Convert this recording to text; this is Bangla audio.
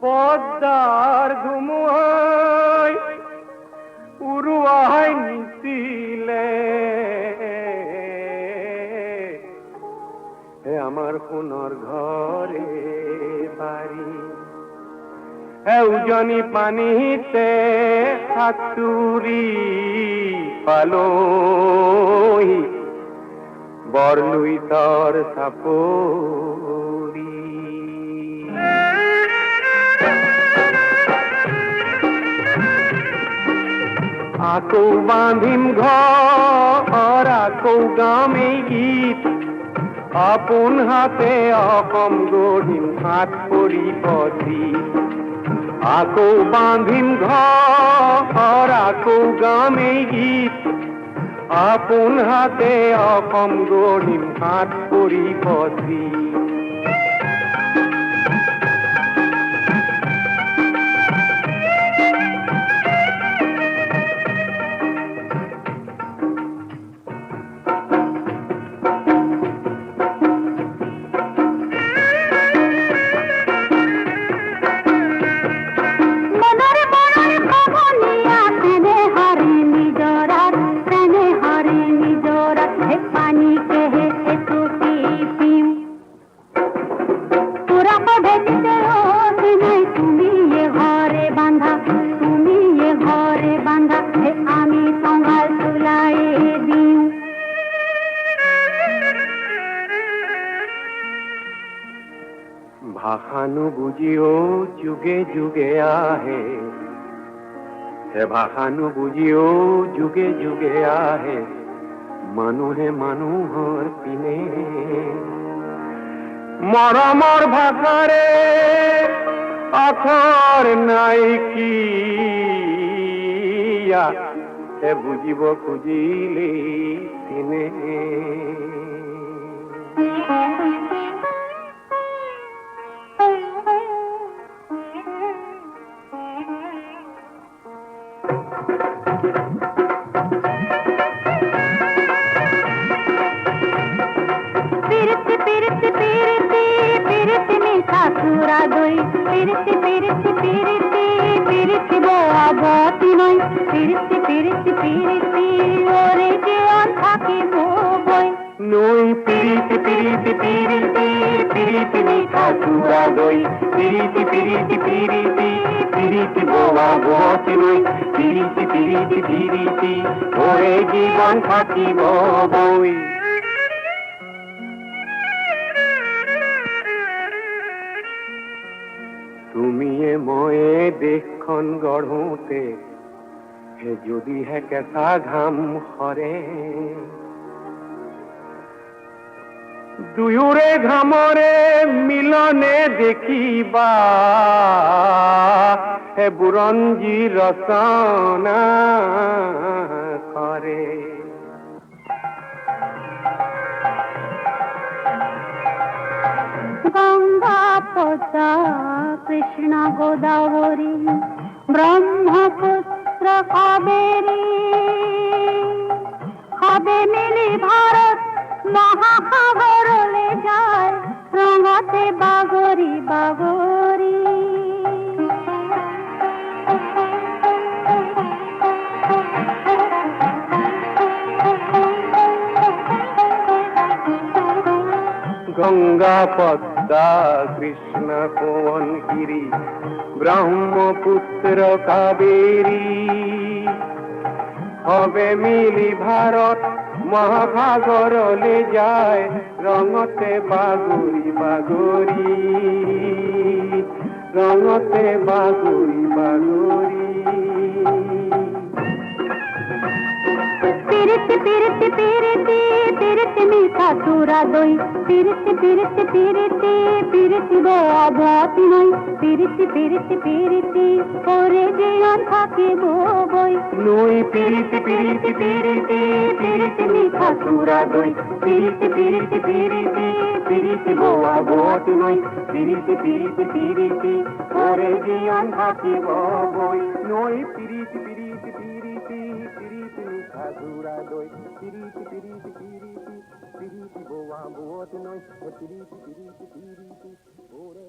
পদ্মার ধুমুহায় উড়ুয়ায় নিছিলে হে আমার সোণৰ ঘরে বাড়ি উজনি পানীতে সাঁতুরি পালই বৰলুইতৰ চাপৰি আকৌ বান্ধিম ঘৰ আকৌ গাম এই গীত আপোন হাতে অসম গঢ়িম হাত পৰিব দিন আকৌ বান্ধিম ঘৰ আকৌ গাম এই গীত আপোন হাতে অসম গঢ়িম হাত পৰিব দিন ভাষানো বুজিও যুগে যুগে আহে হে ভাষানো বুজিও যুগে যুগে আহে মানুহে মানুহৰ পিনে মৰমৰ ভাষাৰে আখৰ নাইকিয়া হে বুজিব খুজিলে চিনে সুরা দই পিরিতি পিরিতি পিরিতি পিরিতি বোয়া বতি নই পিরিতি পিরিতি পিরিতি ওরে জীবন থাকিব বই নই পিরিতি পিরিতি পিরিতি পিরিতি মিঠা সুরা দই পিরিতি পিরিতি পিরিতি পিরিতি বোয়া বতি নই পিরিতি পিরিতি পিরিতি ওরে জীবন থাকিব বই তুমিয়ে ময়ে দেশখন গঢ়োতে হে যদিহে কেঁচা ঘাম সৰে দুয়োৰে ঘামৰে মিলনে দেখিবা হে বুৰঞ্জী ৰচনা কৰে গঙ্গা পদ্মা কৃষ্ণ গোদাবরী ব্রহ্মপুত্র কাবেরী হবে মিলি ভারত মহাসাগরলে যায় রঙতে বাগরি বাগরি গঙ্গা পদ্মা কৃষ্ণ কোনগিরি ব্রহ্মপুত্র কাবেরী হবে মিলি ভারত মহাসাগরলে যায় রঙতে বাগরি বাগরি রঙতে বাগরি বাগরি পিরিতি পিরিতি পিরিতি পিরিতি মিঠা সুরা দই পিরিতি পিরিতি পিরিতি পিরিতি বোয়া বতি নই পিরিতি পিরিতি পিরিতি ওরে জীবন থাকিব বই নই পিরিতি পিরিতি পিরিতি পিরিতি মিঠা সুরা দই পিরিতি পিরিতি পিরিতি পিরিতি বোয়া বতি নই পিরিতি পিরিতি পিরিতি ওরে জীবন থাকিব বই নই পিরিতি পিরিতি পিরিতি পিরিতি মিঠা সুরা দই দই পিরিতি পিরিতি পিরিতি পিরিতি বোয়া বোয়াতে নয় পিরিতি পিরিতি পিরিতি ওরে